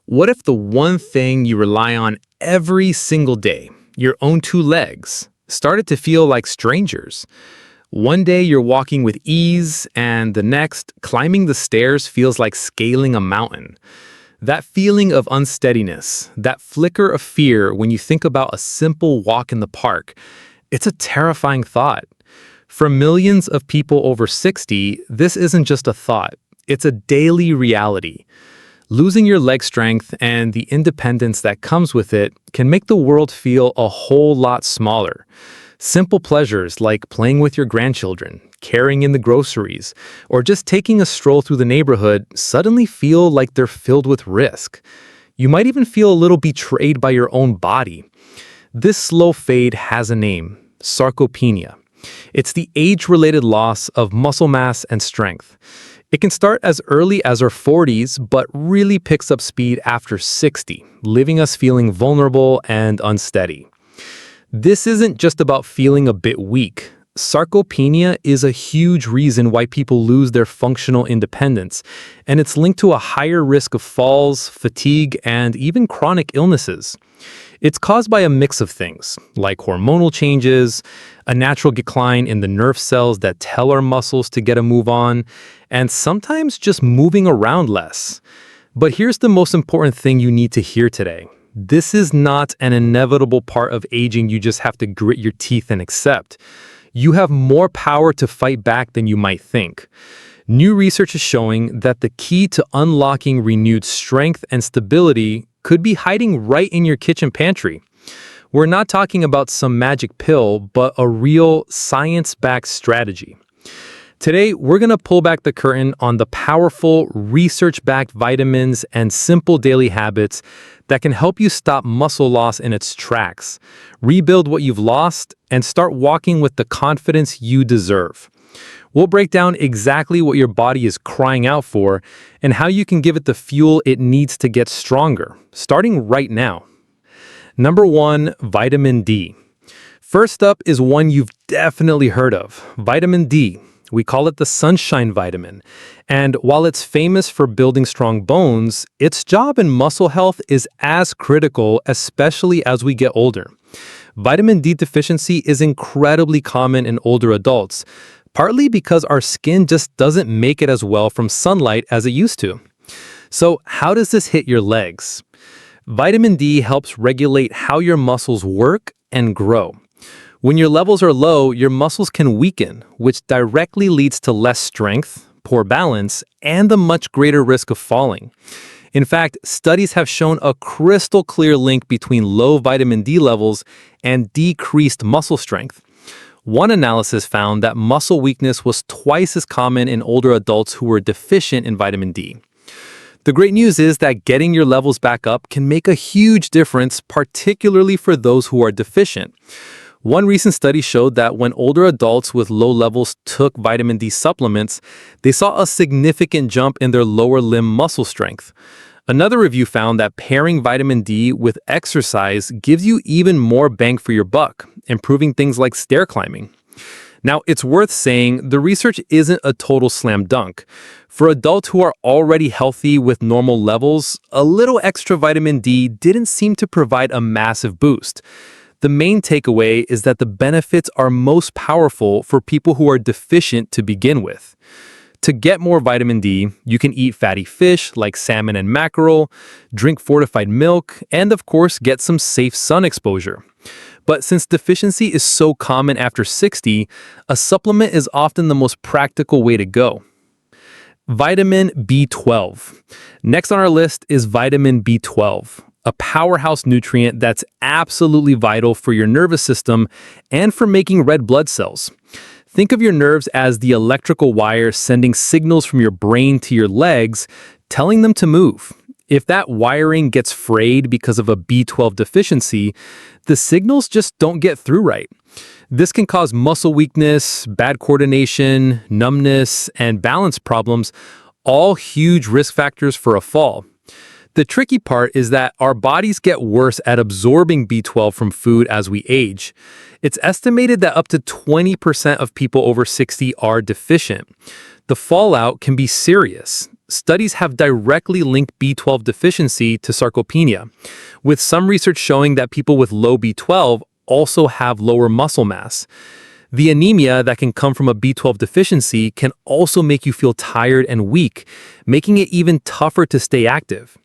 What if the one thing you rely on every single day, your own two legs, started to feel like strangers? One day you're walking with ease, and the next, climbing the stairs feels like scaling a mountain. That feeling of unsteadiness, that flicker of fear when you think about a simple walk in the park, it's a terrifying thought. For millions of people over 60, this isn't just a thought, it's a daily reality. Losing your leg strength and the independence that comes with it can make the world feel a whole lot smaller. Simple pleasures like playing with your grandchildren, carrying in the groceries, or just taking a stroll through the neighborhood suddenly feel like they're filled with risk. You might even feel a little betrayed by your own body. This slow fade has a name: sarcopenia. It's the age-related loss of muscle mass and strength. It can start as early as our 40s, but really picks up speed after 60, leaving us feeling vulnerable and unsteady. This isn't just about feeling a bit weak. Sarcopenia is a huge reason why people lose their functional independence, and it's linked to a higher risk of falls, fatigue, and even chronic illnesses. It's caused by a mix of things, like hormonal changes, a natural decline in the nerve cells that tell our muscles to get a move on, and sometimes just moving around less. But here's the most important thing you need to hear today. This is not an inevitable part of aging you just have to grit your teeth and accept. You have more power to fight back than you might think. New research is showing that the key to unlocking renewed strength and stability could be hiding right in your kitchen pantry. We're not talking about some magic pill, but a real science-backed strategy. Today, we're going to pull back the curtain on the powerful, research-backed vitamins and simple daily habits that can help you stop muscle loss in its tracks, rebuild what you've lost, and start walking with the confidence you deserve. We'll break down exactly what your body is crying out for and how you can give it the fuel it needs to get stronger, starting right now. Number 1, vitamin D. First up is one you've definitely heard of, vitamin D. We call it the sunshine vitamin. And while it's famous for building strong bones, its job in muscle health is as critical, especially as we get older. Vitamin D deficiency is incredibly common in older adults, partly because our skin just doesn't make it as well from sunlight as it used to. So how does this hit your legs? Vitamin D helps regulate how your muscles work and grow. When your levels are low, your muscles can weaken, which directly leads to less strength, poor balance, and a much greater risk of falling. In fact, studies have shown a crystal clear link between low vitamin D levels and decreased muscle strength. One analysis found that muscle weakness was twice as common in older adults who were deficient in vitamin D. The great news is that getting your levels back up can make a huge difference, particularly for those who are deficient. One recent study showed that when older adults with low levels took vitamin D supplements, they saw a significant jump in their lower limb muscle strength. Another review found that pairing vitamin D with exercise gives you even more bang for your buck, improving things like stair climbing. Now, it's worth saying the research isn't a total slam dunk. For adults who are already healthy with normal levels, a little extra vitamin D didn't seem to provide a massive boost. The main takeaway is that the benefits are most powerful for people who are deficient to begin with. To get more vitamin D, you can eat fatty fish like salmon and mackerel, drink fortified milk, and of course get some safe sun exposure. But since deficiency is so common after 60, a supplement is often the most practical way to go. Vitamin B12. Next on our list is vitamin B12, a powerhouse nutrient that's absolutely vital for your nervous system and for making red blood cells. Think of your nerves as the electrical wire sending signals from your brain to your legs, telling them to move. If that wiring gets frayed because of a B12 deficiency, the signals just don't get through right. This can cause muscle weakness, bad coordination, numbness, and balance problems, all huge risk factors for a fall. The tricky part is that our bodies get worse at absorbing B12 from food as we age. It's estimated that up to 20% of people over 60 are deficient. The fallout can be serious. studies have directly linked B12 deficiency to sarcopenia, with some research showing that people with low B12 also have lower muscle mass. The anemia that can come from a B12 deficiency can also make you feel tired and weak, making it even tougher to stay active.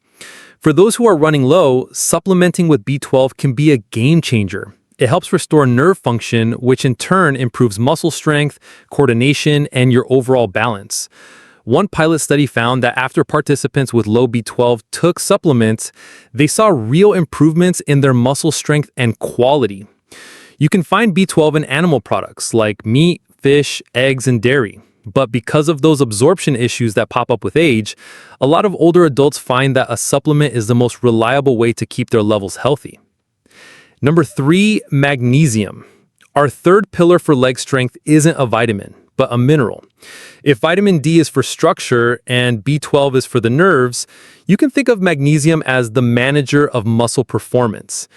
For those who are running low, supplementing with B12 can be a game changer. It helps restore nerve function, which in turn improves muscle strength, coordination, and your overall balance. One pilot study found that after participants with low B12 took supplements, they saw real improvements in their muscle strength and quality. You can find B12 in animal products like meat, fish, eggs, and dairy. But because of those absorption issues that pop up with age, a lot of older adults find that a supplement is the most reliable way to keep their levels healthy. Number 3, magnesium. Our third pillar for leg strength isn't a vitamin, but a mineral. If vitamin D is for structure and B12 is for the nerves, you can think of magnesium as the manager of muscle performance.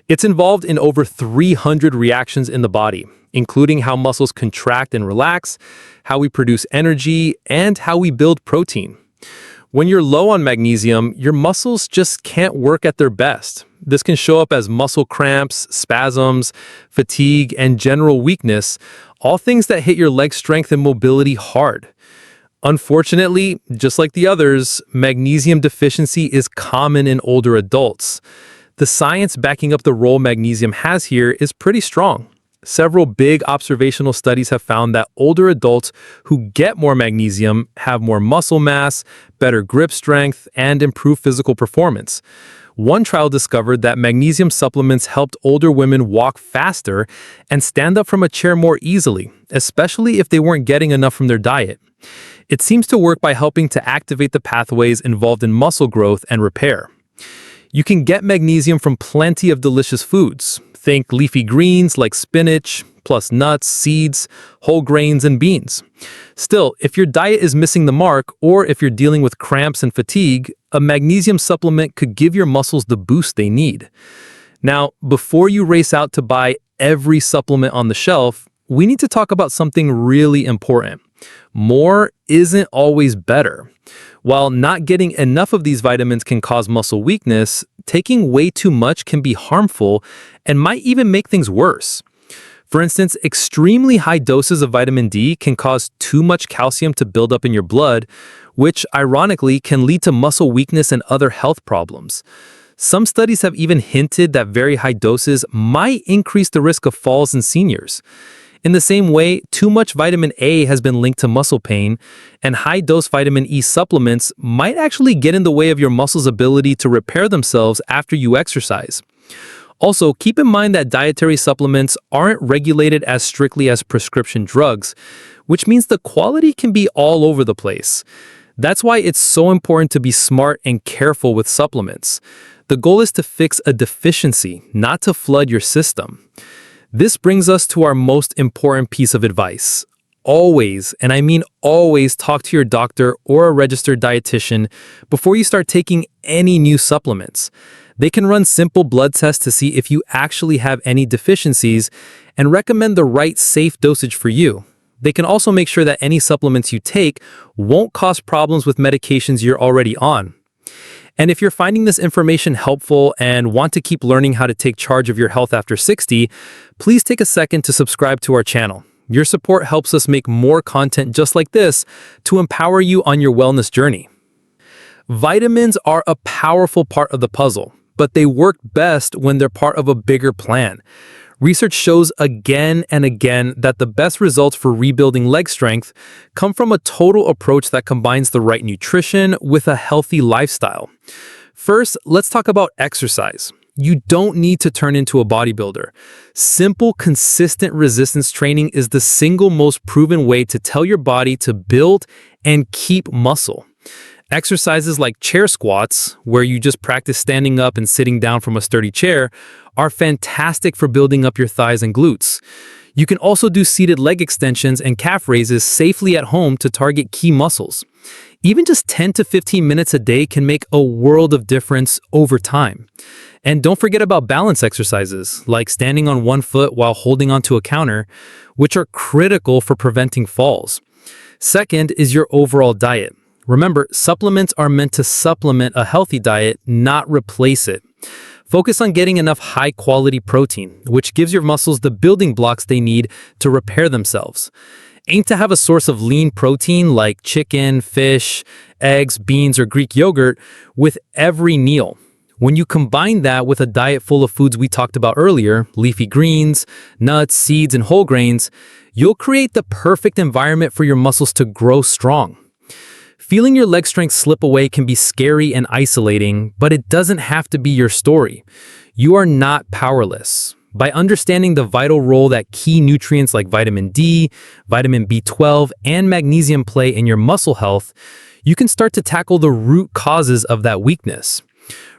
It's involved in over 300 reactions in the body, including how muscles contract and relax, how we produce energy, and how we build protein. When you're low on magnesium, your muscles just can't work at their best. This can show up as muscle cramps, spasms, fatigue, and general weakness, all things that hit your leg strength and mobility hard. Unfortunately, just like the others, magnesium deficiency is common in older adults. The science backing up the role magnesium has here is pretty strong. Several big observational studies have found that older adults who get more magnesium have more muscle mass, better grip strength, and improved physical performance. One trial discovered that magnesium supplements helped older women walk faster and stand up from a chair more easily, especially if they weren't getting enough from their diet. It seems to work by helping to activate the pathways involved in muscle growth and repair. You can get magnesium from plenty of delicious foods. Think leafy greens like spinach, plus nuts, seeds, whole grains, and beans. Still, if your diet is missing the mark, or if you're dealing with cramps and fatigue, a magnesium supplement could give your muscles the boost they need. Now, before you race out to buy every supplement on the shelf, we need to talk about something really important. More isn't always better. While not getting enough of these vitamins can cause muscle weakness, taking way too much can be harmful and might even make things worse. For instance, extremely high doses of vitamin D can cause too much calcium to build up in your blood, which ironically can lead to muscle weakness and other health problems. Some studies have even hinted that very high doses might increase the risk of falls in seniors. In the same way, too much vitamin A has been linked to muscle pain, and high-dose vitamin E supplements might actually get in the way of your muscles' ability to repair themselves after you exercise. Also, keep in mind that dietary supplements aren't regulated as strictly as prescription drugs, which means the quality can be all over the place. That's why it's so important to be smart and careful with supplements. The goal is to fix a deficiency, not to flood your system. This brings us to our most important piece of advice. Always, and I mean always, talk to your doctor or a registered dietitian before you start taking any new supplements. They can run simple blood tests to see if you actually have any deficiencies and recommend the right safe dosage for you. They can also make sure that any supplements you take won't cause problems with medications you're already on. And if you're finding this information helpful and want to keep learning how to take charge of your health after 60, please take a second to subscribe to our channel. Your support helps us make more content just like this to empower you on your wellness journey. Vitamins are a powerful part of the puzzle, but they work best when they're part of a bigger plan. Research shows again and again that the best results for rebuilding leg strength come from a total approach that combines the right nutrition with a healthy lifestyle. First, let's talk about exercise. You don't need to turn into a bodybuilder. Simple, consistent resistance training is the single most proven way to tell your body to build and keep muscle. Exercises like chair squats, where you just practice standing up and sitting down from a sturdy chair, are fantastic for building up your thighs and glutes. You can also do seated leg extensions and calf raises safely at home to target key muscles. Even just 10 to 15 minutes a day can make a world of difference over time. And don't forget about balance exercises, like standing on one foot while holding onto a counter, which are critical for preventing falls. Second is your overall diet. Remember, supplements are meant to supplement a healthy diet, not replace it. Focus on getting enough high-quality protein, which gives your muscles the building blocks they need to repair themselves. Aim to have a source of lean protein like chicken, fish, eggs, beans, or Greek yogurt with every meal. When you combine that with a diet full of foods we talked about earlier, leafy greens, nuts, seeds, and whole grains, you'll create the perfect environment for your muscles to grow strong. Feeling your leg strength slip away can be scary and isolating, but it doesn't have to be your story. You are not powerless. By understanding the vital role that key nutrients like vitamin D, vitamin B12, and magnesium play in your muscle health, you can start to tackle the root causes of that weakness.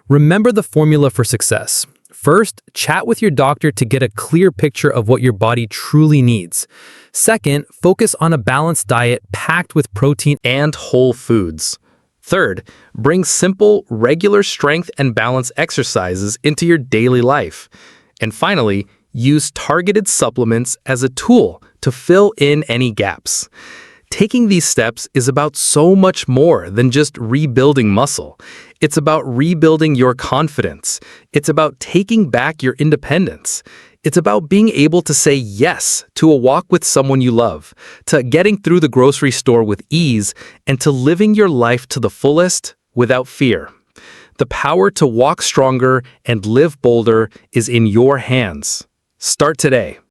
Remember the formula for success. First, chat with your doctor to get a clear picture of what your body truly needs. Second, focus on a balanced diet packed with protein and whole foods. Third, bring simple, regular strength and balance exercises into your daily life. And finally, use targeted supplements as a tool to fill in any gaps. Taking these steps is about so much more than just rebuilding muscle. It's about rebuilding your confidence. It's about taking back your independence. It's about being able to say yes to a walk with someone you love, to getting through the grocery store with ease, and to living your life to the fullest without fear. The power to walk stronger and live bolder is in your hands. Start today.